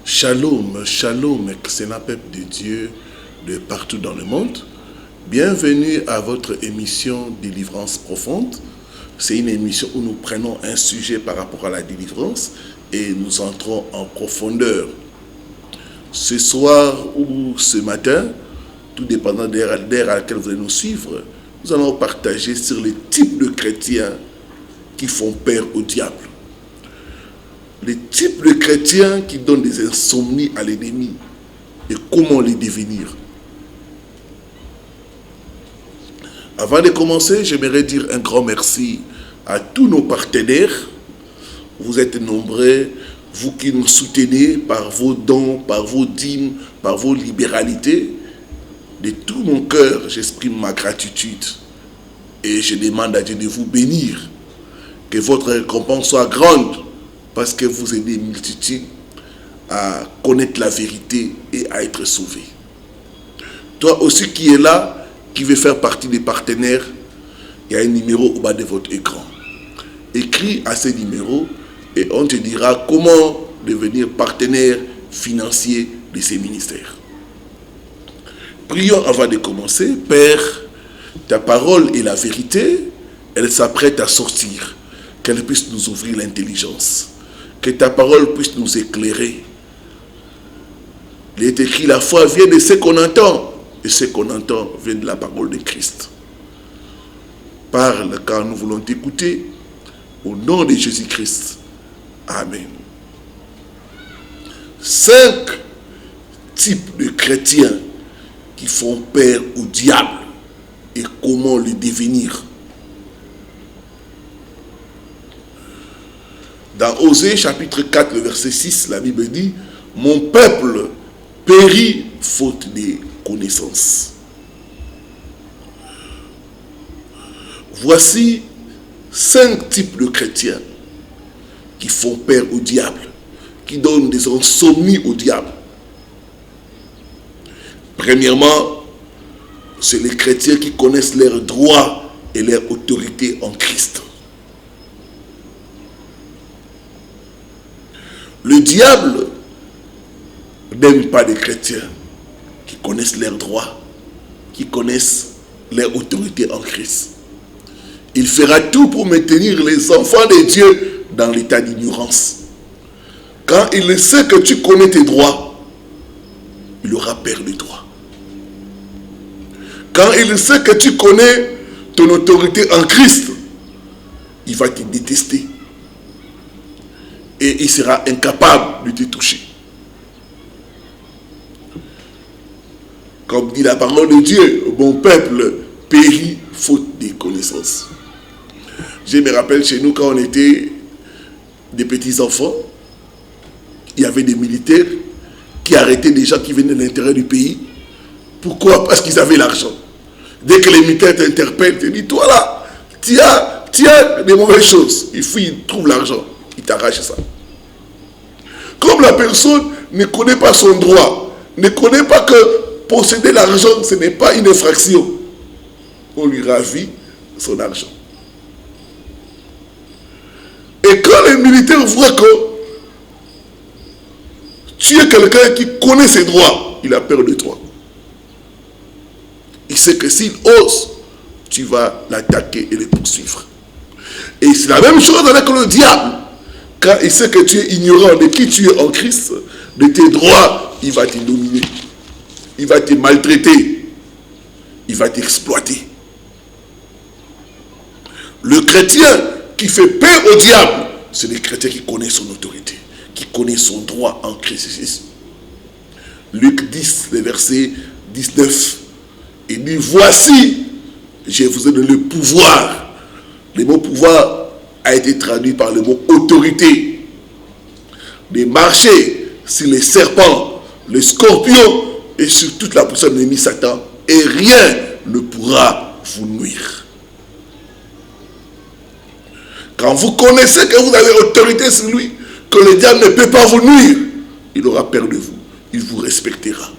Shalom, shalom, excellent peuple de Dieu de partout dans le monde. Bienvenue à votre émission Délivrance profonde. C'est une émission où nous prenons un sujet par rapport à la délivrance et nous entrons en profondeur. Ce soir ou ce matin, tout dépendant de l'heure à laquelle vous allez nous suivre, nous allons partager sur les types de chrétiens qui font peur au diable. Les types de chrétiens qui donnent des insomnies à l'ennemi et comment les devenir. Avant de commencer, j'aimerais dire un grand merci à tous nos partenaires. Vous êtes nombreux, vous qui nous soutenez par vos dons, par vos dîmes, par vos libéralités. De tout mon cœur, j'exprime ma gratitude et je demande à Dieu de vous bénir. Que votre récompense soit grande parce que vous aidez une multitude à connaître la vérité et à être sauvé. Toi aussi qui es là, qui veut faire partie des partenaires, il y a un numéro au bas de votre écran. Écris à ce numéro et on te dira comment devenir partenaire financier de ces ministères. Prions avant de commencer. Père, ta parole est la vérité, elle s'apprête à sortir, qu'elle puisse nous ouvrir l'intelligence, que ta parole puisse nous éclairer. Il est écrit, la foi vient de ce qu'on entend, et ce qu'on entend vient de la parole de Christ. Parle car nous voulons t'écouter, au nom de Jésus-Christ. Amen. 5 types de chrétiens qui font peur au diable et comment le devenir. Dans Osée chapitre 4, le verset 6, la Bible dit « Mon peuple périt faute de connaissances. » Voici 5 types de chrétiens qui font peur au diable, qui donnent des insomnies au diable. Premièrement, c'est les chrétiens qui connaissent leurs droits et leur autorité en Christ. Le diable n'aime pas les chrétiens qui connaissent leurs droits, qui connaissent leur autorité en Christ. Il fera tout pour maintenir les enfants de Dieu dans l'état d'ignorance. Quand il sait que tu connais tes droits, il aura peur de toi. Quand il sait que tu connais ton autorité en Christ, il va te détester. Et il sera incapable de te toucher. Comme dit la parole de Dieu, mon peuple périt faute de connaissances. Je me rappelle chez nous quand on était des petits enfants, il y avait des militaires qui arrêtaient des gens qui venaient de l'intérieur du pays. Pourquoi? Parce qu'ils avaient l'argent. Dès que les militaires t'interpellent, ils te disent, toi là, tu as des mauvaises choses. Il faut qu'ils trouvent l'argent. Il t'arrache ça. Comme la personne ne connaît pas son droit, ne connaît pas que posséder l'argent, ce n'est pas une infraction, on lui ravit son argent. Et quand les militaires voient que tu es quelqu'un qui connaît ses droits, il a peur de toi. Il sait que s'il ose, tu vas l'attaquer et le poursuivre. Et c'est la même chose avec le diable. Quand il sait que tu es ignorant de qui tu es en Christ, de tes droits, il va te dominer. Il va te maltraiter. Il va t'exploiter. Le chrétien qui fait peur au diable, c'est le chrétien qui connaît son autorité, qui connaît son droit en Christ Jésus. Luc 10, le verset 19, il dit, voici, je vous ai donné le pouvoir. Le mot pouvoir a été traduit par le mot autorité. De marcher sur les serpents, les scorpions et sur toute la puissance de l'ennemi Satan, et rien ne pourra vous nuire. Quand vous connaissez que vous avez autorité sur lui, que le diable ne peut pas vous nuire, il aura peur de vous, il vous respectera.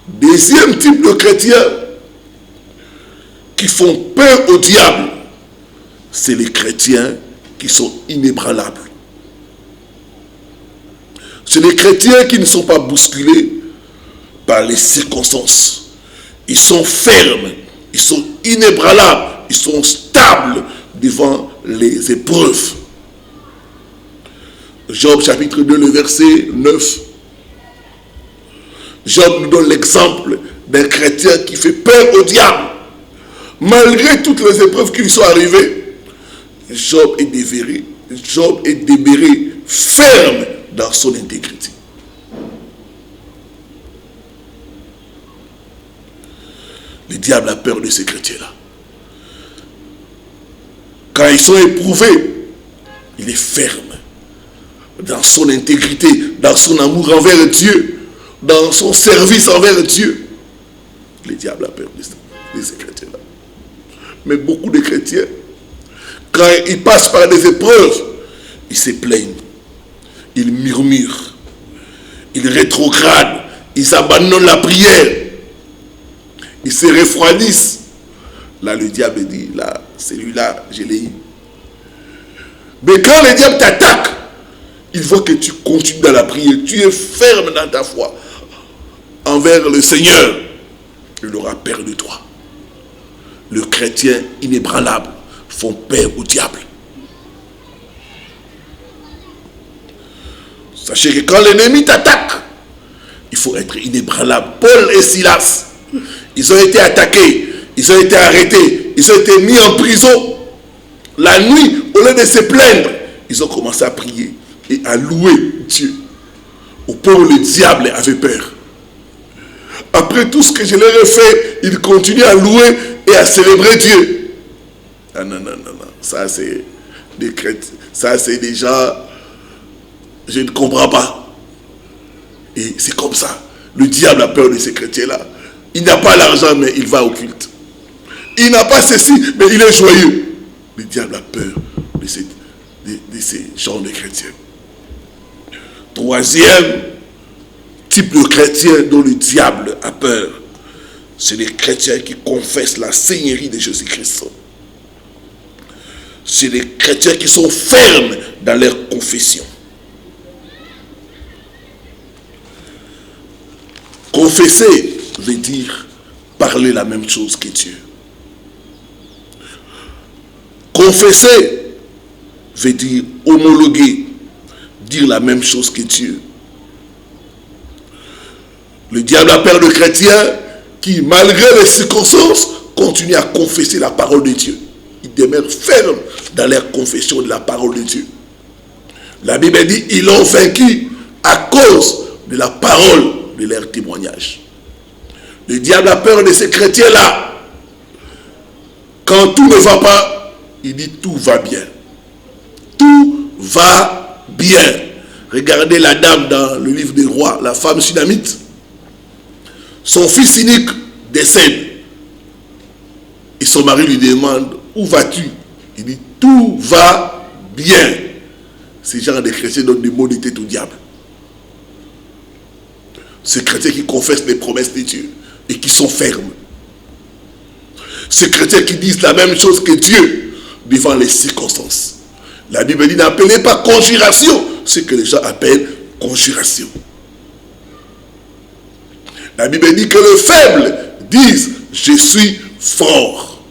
Deuxième type de chrétiens qui font peur au diable, c'est les chrétiens qui sont inébranlables. C'est les chrétiens qui ne sont pas bousculés par les circonstances. Ils sont fermes, ils sont inébranlables, ils sont stables devant les épreuves. Job chapitre 2, le verset 9. Job nous donne l'exemple d'un chrétien qui fait peur au diable. Malgré toutes les épreuves qui lui sont arrivées, Job est demeuré ferme dans son intégrité. Le diable a peur de ces chrétiens-là. Quand ils sont éprouvés, il est ferme dans son intégrité, dans son amour envers Dieu, dans son service envers Dieu. Le diable a peur de ces chrétiens-là. Mais beaucoup de chrétiens, quand ils passent par des épreuves, ils se plaignent, ils murmurent, ils rétrogradent, ils abandonnent la prière, ils se refroidissent. Là, le diable dit, là, celui-là, je l'ai eu. Mais quand le diable t'attaque, il voit que tu continues dans la prière, tu es ferme dans ta foi envers le Seigneur, il aura peur de toi. Le chrétien inébranlable font peur au diable. Sachez que quand l'ennemi t'attaque, il faut être inébranlable. Paul et Silas, ils ont été attaqués, ils ont été arrêtés, ils ont été mis en prison. La nuit, au lieu de se plaindre, ils ont commencé à prier et à louer Dieu. Au point où le diable avait peur. Après tout ce que je leur ai fait, ils continuent à louer et à célébrer Dieu. Ah non. Ça c'est des chrétiens. Ça c'est déjà... Je ne comprends pas. Et c'est comme ça. Le diable a peur de ces chrétiens-là. Il n'a pas l'argent, mais il va au culte. Il n'a pas ceci, mais il est joyeux. Le diable a peur de ces genres de chrétiens. Troisième type de chrétien dont le diable a peur, c'est les chrétiens qui confessent la seigneurie de Jésus-Christ. C'est les chrétiens qui sont fermes dans leur confession. Confesser veut dire parler la même chose que Dieu. Confesser veut dire homologuer, dire la même chose que Dieu. Le diable a peur de chrétiens qui, malgré les circonstances, continuent à confesser la parole de Dieu. Ils demeurent fermes dans leur confession de la parole de Dieu. La Bible dit, ils l'ont vaincu à cause de la parole de leur témoignage. Le diable a peur de ces chrétiens-là. Quand tout ne va pas, il dit tout va bien. Tout va bien. Regardez la dame dans le livre des rois, la femme sunamite. Son fils unique décède. Et son mari lui demande, où vas-tu? Il dit, tout va bien. Ces gens de chrétiens donnent des mots de tête au diable. Ces chrétiens qui confessent les promesses de Dieu et qui sont fermes. Ces chrétiens qui disent la même chose que Dieu devant les circonstances. La Bible dit, n'appelez pas conjuration ce que les gens appellent conjuration. La Bible dit que le faible dise, je suis fort.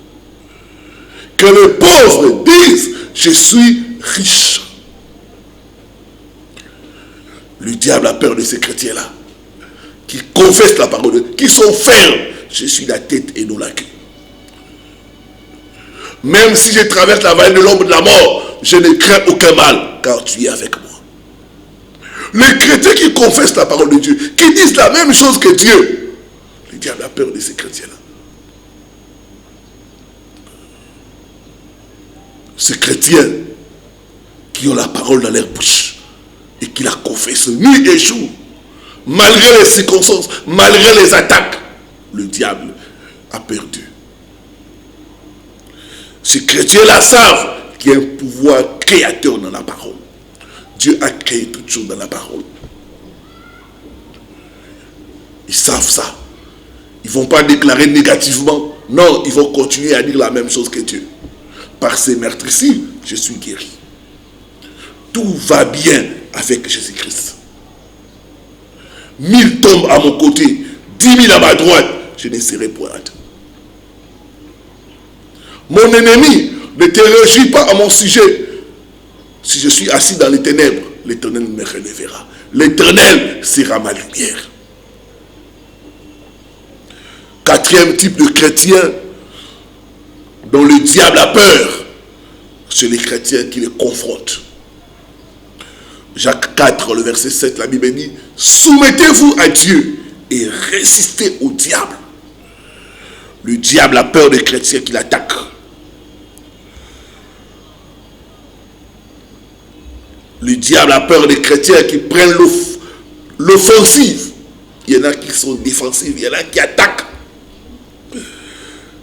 Que le pauvre dise, je suis riche. Le diable a peur de ces chrétiens-là, qui confessent la parole de Dieu, qui sont fermes. Je suis la tête et non la queue. Même si je traverse la vallée de l'ombre de la mort, je ne crains aucun mal, car tu es avec moi. Les chrétiens qui confessent la parole de Dieu, qui disent la même chose que Dieu, le diable a peur de ces chrétiens-là. Ces chrétiens qui ont la parole dans leur bouche et qui la confessent nuit et jour, malgré les circonstances, malgré les attaques, le diable a peur d'eux. Ces chrétiens-là savent qu'il y a un pouvoir créateur dans la parole. Dieu a créé toutes choses dans la parole. Ils savent ça. Ils ne vont pas déclarer négativement. Non, ils vont continuer à dire la même chose que Dieu. Par ces meurtrissures, je suis guéri. Tout va bien avec Jésus-Christ. 1000 tombent à mon côté, 10 000 à ma droite, je ne serai point atteint. Mon ennemi ne te réjouit pas à mon sujet. Si je suis assis dans les ténèbres, l'Éternel me relèvera. L'Éternel sera ma lumière. Quatrième type de chrétien dont le diable a peur, c'est les chrétiens qui les confrontent. Jacques 4, le verset 7, la Bible dit, soumettez-vous à Dieu et résistez au diable. Le diable a peur des chrétiens qui l'attaquent. Le diable a peur des chrétiens qui prennent l'offensive. Il y en a qui sont défensifs, il y en a qui attaquent.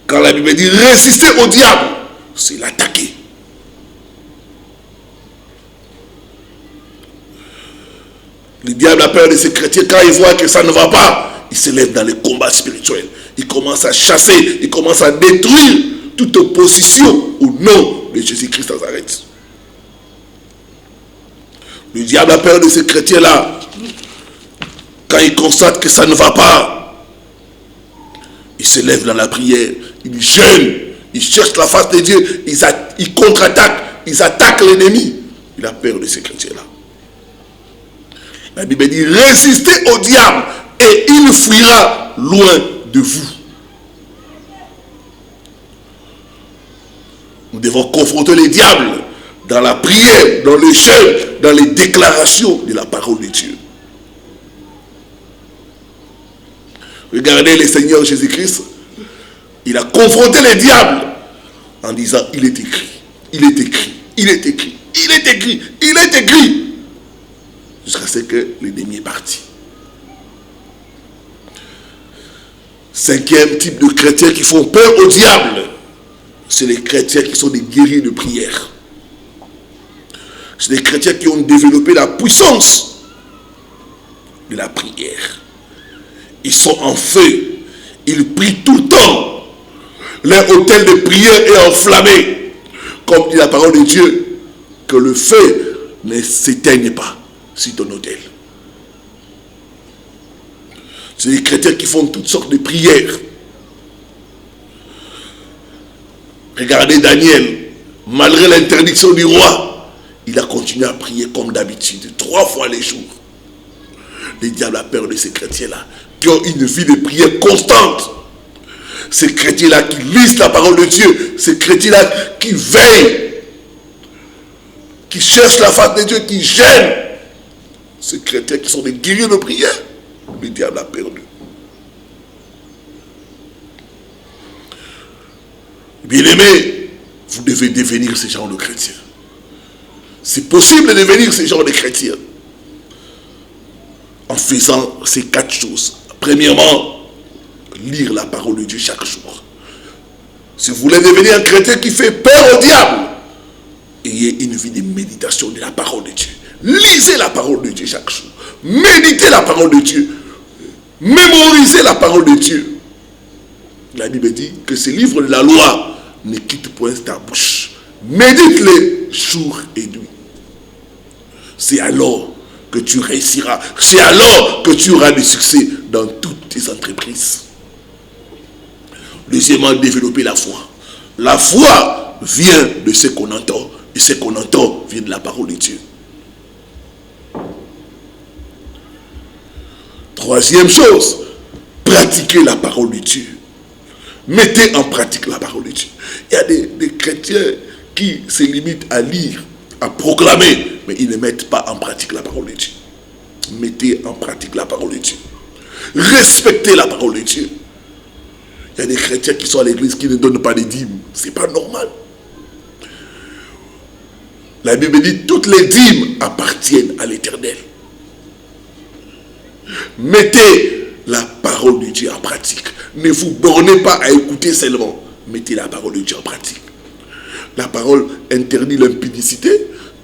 Quand la Bible dit résister au diable, c'est l'attaquer. Le diable a peur de ces chrétiens. Quand il voit que ça ne va pas, il se lève dans les combats spirituels. Il commence à chasser, il commence à détruire toute opposition au nom de Jésus-Christ Nazareth. Le diable a peur de ces chrétiens-là. Quand il constate que ça ne va pas, il se lève dans la prière, il jeûne, il cherche la face de Dieu, il contre-attaque, ils attaquent l'ennemi. Il a peur de ces chrétiens-là. La Bible dit, résistez au diable et il fuira loin de vous. Nous devons confronter les diables dans la prière, dans le jeûne, dans les déclarations de la parole de Dieu. Regardez le Seigneur Jésus-Christ, il a confronté les diables en disant, il est écrit, il est écrit, il est écrit, il est écrit, il est écrit. Jusqu'à ce que l'ennemi est parti. Cinquième type de chrétiens qui font peur au diable, c'est les chrétiens qui sont des guerriers de prière. C'est des chrétiens qui ont développé la puissance de la prière. Ils sont en feu. Ils prient tout le temps. Leur autel de prière est enflammé. Comme dit la parole de Dieu, que le feu ne s'éteigne pas sur ton autel. C'est des chrétiens qui font toutes sortes de prières. Regardez Daniel, malgré l'interdiction du roi, il a continué à prier comme d'habitude, 3 fois les jours. Le diable a peur de ces chrétiens-là, qui ont une vie de prière constante. Ces chrétiens-là qui lisent la parole de Dieu, ces chrétiens-là qui veillent, qui cherchent la face de Dieu, qui gênent. Ces chrétiens qui sont des guerriers de prière, le diable a perdu. Bien-aimés, vous devez devenir ce genre de chrétiens. C'est possible de devenir ce genre de chrétiens en faisant ces 4 choses. Premièrement, lire la parole de Dieu chaque jour. Si vous voulez devenir un chrétien qui fait peur au diable, ayez une vie de méditation de la parole de Dieu. Lisez la parole de Dieu chaque jour. Méditez la parole de Dieu. Mémorisez la parole de Dieu. La Bible dit que ce livre de la loi ne quitte point ta bouche. Médite-les jour et nuit. C'est alors que tu réussiras. C'est alors que tu auras du succès dans toutes tes entreprises. Deuxièmement, développer la foi. La foi vient de ce qu'on entend. Et ce qu'on entend vient de la parole de Dieu. Troisième chose, pratiquer la parole de Dieu. Mettez en pratique la parole de Dieu. Il y a des chrétiens qui se limitent à lire, à proclamer, mais ils ne mettent pas en pratique la parole de Dieu. Mettez en pratique la parole de Dieu. Respectez la parole de Dieu. Il y a des chrétiens qui sont à l'église qui ne donnent pas les dîmes. Ce n'est pas normal. La Bible dit toutes les dîmes appartiennent à l'Éternel. Mettez la parole de Dieu en pratique. Ne vous bornez pas à écouter seulement. Mettez la parole de Dieu en pratique. La parole interdit l'impudicité.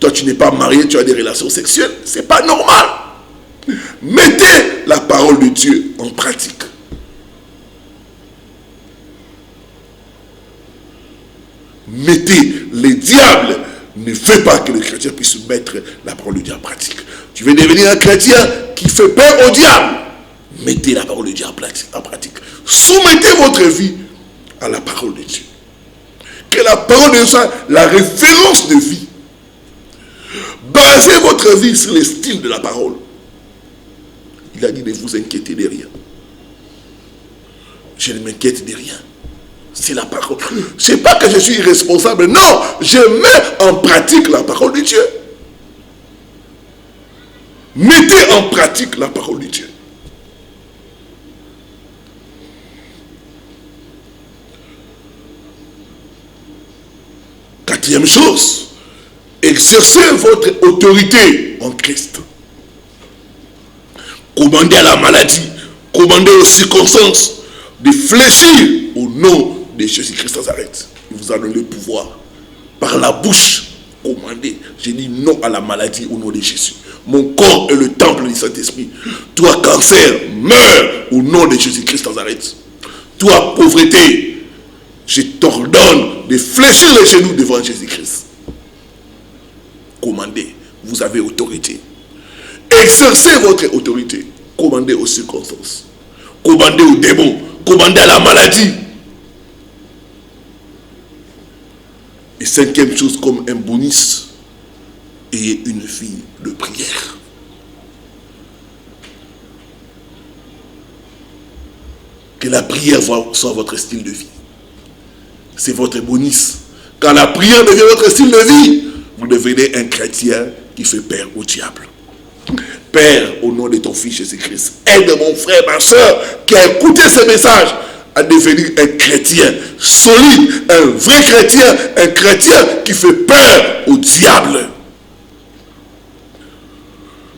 Toi, tu n'es pas marié, tu as des relations sexuelles. Ce n'est pas normal. Mettez la parole de Dieu en pratique. Mettez les diables. Ne fait pas que le chrétien puisse mettre la parole de Dieu en pratique. Tu veux devenir un chrétien qui fait peur au diable. Mettez la parole de Dieu en pratique. Soumettez votre vie à la parole de Dieu. Que la parole de Dieu soit la référence de vie. Basez votre vie sur le style de la parole. Il a dit, ne vous inquiétez de rien. Je ne m'inquiète de rien. C'est la parole. Ce n'est pas que je suis irresponsable. Non, je mets en pratique la parole de Dieu. Mettez en pratique la parole de Dieu. Quatrième chose, exercez votre autorité en Christ. Commandez à la maladie, commandez aux circonstances de fléchir au nom de Jésus-Christ Nazareth. Il vous a donné le pouvoir. Par la bouche, commandez. J'ai dit non à la maladie au nom de Jésus. Mon corps est le temple du Saint-Esprit. Toi, cancer, meurs au nom de Jésus-Christ Nazareth. Toi, pauvreté, je t'ordonne de fléchir les genoux devant Jésus-Christ. Commandez. Vous avez autorité. Exercez votre autorité. Commandez aux circonstances. Commandez aux démons. Commandez à la maladie. Et cinquième chose, comme un bonus, ayez une vie de prière. Que la prière soit votre style de vie. C'est votre bonus. Quand la prière devient votre style de vie, vous devenez un chrétien qui fait peur au diable. Père, au nom de ton Fils Jésus-Christ, aide mon frère, ma soeur, qui a écouté ce message, à devenir un chrétien solide, un vrai chrétien, un chrétien qui fait peur au diable.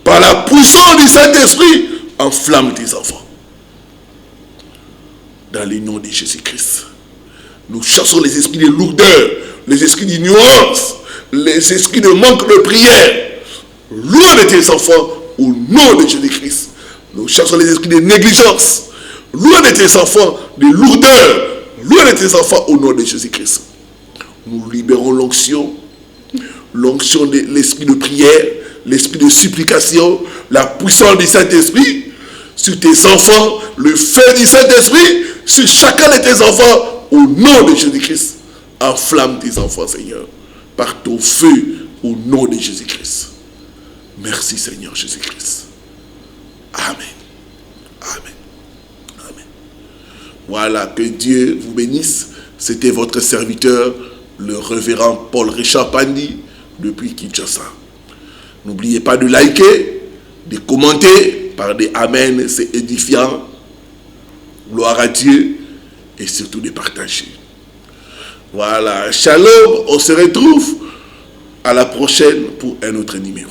Par la puissance du Saint-Esprit, enflamme tes enfants. Dans le nom de Jésus-Christ. Nous chassons les esprits de lourdeur, les esprits d'ignorance, les esprits de manque de prière. Loin de tes enfants, au nom de Jésus-Christ. Nous chassons les esprits de négligence. Loin de tes enfants, de lourdeur. Loin de tes enfants, au nom de Jésus-Christ. Nous libérons l'onction de l'esprit de prière, l'esprit de supplication, la puissance du Saint-Esprit sur tes enfants, le feu du Saint-Esprit sur chacun de tes enfants, au nom de Jésus-Christ. Enflamme tes enfants, Seigneur, par ton feu, au nom de Jésus-Christ. Merci, Seigneur Jésus-Christ. Amen. Amen. Amen. Voilà, que Dieu vous bénisse. C'était votre serviteur, le révérend Paul Richard Pandi, depuis Kinshasa. N'oubliez pas de liker, de commenter par des Amen, c'est édifiant. Gloire à Dieu. Et surtout de partager. Voilà, shalom, on se retrouve à la prochaine pour un autre numéro.